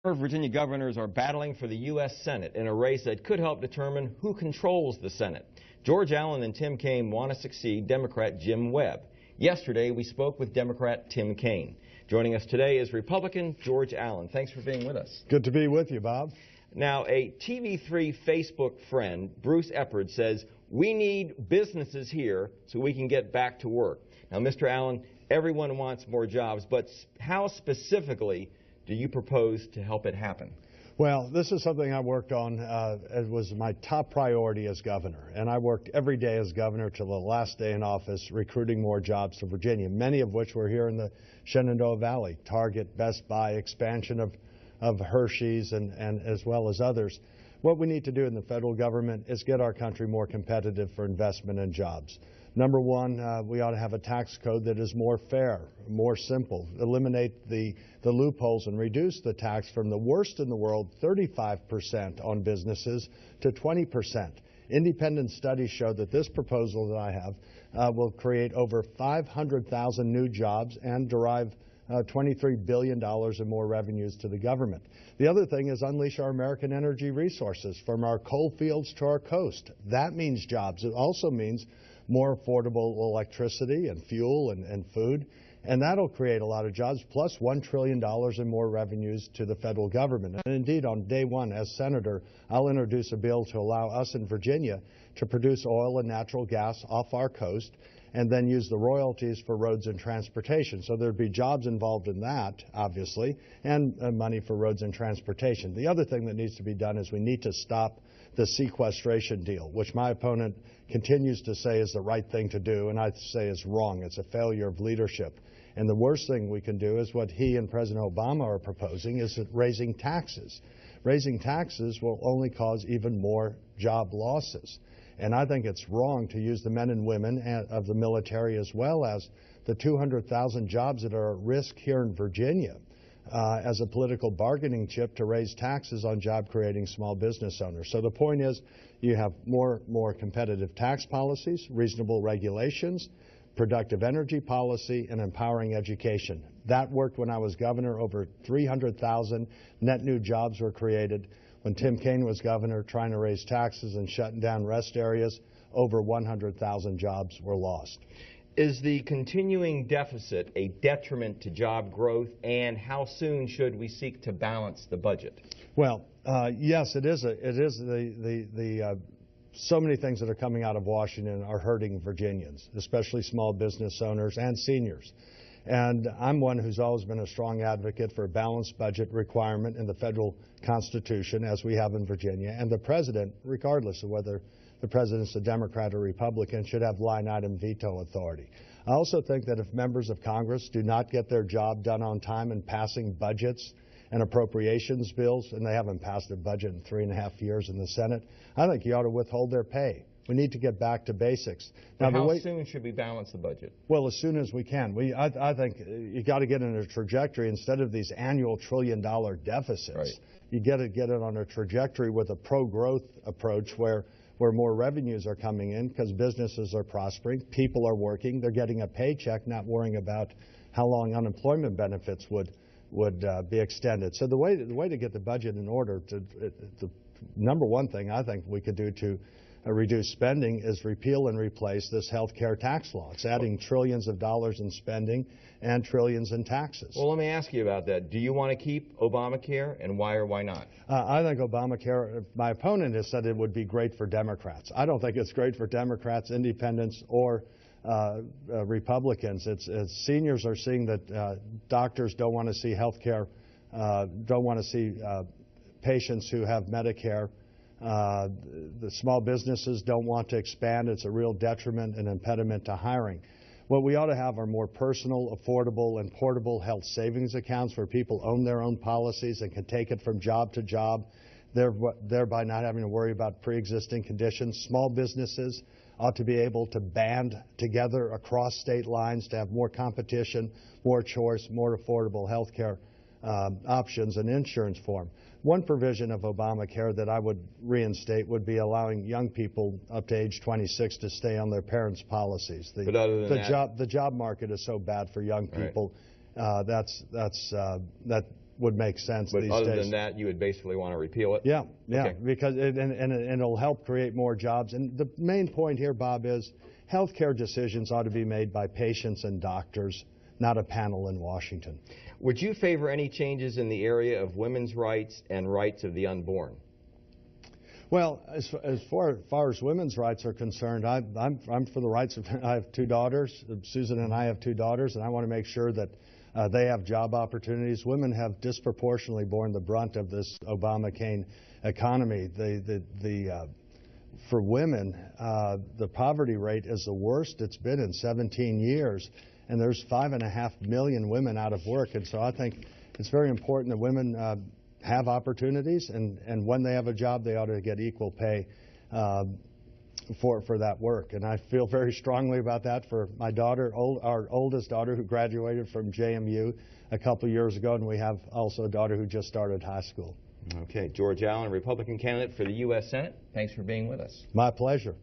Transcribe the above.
Virginia governors are battling for the U.S. Senate in a race that could help determine who controls the Senate. George Allen and Tim Kaine want to succeed Democrat Jim Webb. Yesterday, we spoke with Democrat Tim Kaine. Joining us today is Republican George Allen. Thanks for being with us. Good to be with you, Bob. Now, a TV3 Facebook friend, Bruce Eppard, says, "We need businesses here so we can get back to work." Now, Mr. Allen, everyone wants more jobs, but how specifically do you propose to help it happen? Well, this is something I worked on. It was my top priority as governor, and I worked every day as governor till the last day in office recruiting more jobs to Virginia, many of which were here in the Shenandoah Valley, Target, Best Buy, expansion of Hershey's and as well as others. What we need to do in the federal government is get our country more competitive for investment and jobs. Number one, we ought to have a tax code that is more fair, more simple, eliminate the loopholes and reduce the tax from the worst in the world, 35% on businesses, to 20%. Independent studies show that this proposal that I have will create over 500,000 new jobs and derive $23 billion in more revenues to the government. The other thing is unleash our American energy resources from our coal fields to our coast. That means jobs. It also means more affordable electricity and fuel and food, and that'll create a lot of jobs, plus $1 trillion in more revenues to the federal government. And indeed, on day one, as senator, I'll introduce a bill to allow us in Virginia to produce oil and natural gas off our coast and then use the royalties for roads and transportation. So there'd be jobs involved in that, obviously, and money for roads and transportation. The other thing that needs to be done is we need to stop the sequestration deal, which my opponent continues to say is the right thing to do, and I say is wrong. It's a failure of leadership. And the worst thing we can do is what he and President Obama are proposing, is raising taxes. Raising taxes will only cause even more job losses. And I think it's wrong to use the men and women of the military as well as the 200,000 jobs that are at risk here in Virginia as a political bargaining chip to raise taxes on job-creating small business owners. So the point is you have more competitive tax policies, reasonable regulations, productive energy policy, and empowering education. That worked when I was governor. Over 300,000 net new jobs were created. When Tim Kaine was governor, trying to raise taxes and shutting down rest areas, over 100,000 jobs were lost. Is the continuing deficit a detriment to job growth, and how soon should we seek to balance the budget? Well, yes, it is. So many things that are coming out of Washington are hurting Virginians, especially small business owners and seniors. And I'm one who's always been a strong advocate for a balanced budget requirement in the federal Constitution, as we have in Virginia. And the president, regardless of whether the president's a Democrat or Republican, should have line-item veto authority. I also think that if members of Congress do not get their job done on time in passing budgets and appropriations bills, and they haven't passed a budget in 3.5 years in the Senate, I think you ought to withhold their pay. We need to get back to basics. Now, how soon should we balance the budget? Well, as soon as we can. I think you got to get in a trajectory instead of these annual trillion-dollar deficits. Right. You get it on a trajectory with a pro-growth approach where more revenues are coming in because businesses are prospering, people are working, they're getting a paycheck, not worrying about how long unemployment benefits would be extended. So the way to get the budget in order, the number one thing I think we could do to reduce spending is repeal and replace this health care tax law. It's adding trillions of dollars in spending and trillions in taxes. Well, let me ask you about that. Do you want to keep Obamacare, and why or why not? I think Obamacare, my opponent has said it would be great for Democrats. I don't think it's great for Democrats, independents, or Republicans. Seniors are seeing that doctors don't want to see health care, don't want to see patients who have Medicare. The small businesses don't want to expand. It's a real detriment and impediment to hiring. What we ought to have are more personal, affordable, and portable health savings accounts where people own their own policies and can take it from job to job, thereby not having to worry about pre-existing conditions. Small businesses ought to be able to band together across state lines to have more competition, more choice, more affordable health care options and insurance form. One provision of Obamacare that I would reinstate would be allowing young people up to age 26 to stay on their parents' policies. The job market is so bad for young people. That would make sense these days. But other than that, you would basically want to repeal it? Yeah, Okay. because it'll help create more jobs. And the main point here, Bob, is healthcare decisions ought to be made by patients and doctors, not a panel in Washington. Would you favor any changes in the area of women's rights and rights of the unborn? Well, as far as women's rights are concerned, I'm for the rights of. I have two daughters. Susan and I have two daughters, and I want to make sure that they have job opportunities. Women have disproportionately borne the brunt of this Obamacare economy. For women, the poverty rate is the worst it's been in 17 years, and there's 5.5 million women out of work. And so I think it's very important that women have opportunities, and when they have a job, they ought to get equal pay for that work. And I feel very strongly about that for my daughter, our oldest daughter, who graduated from JMU a couple years ago, and we have also a daughter who just started high school. Okay, George Allen, Republican candidate for the U.S. Senate. Thanks for being with us. My pleasure.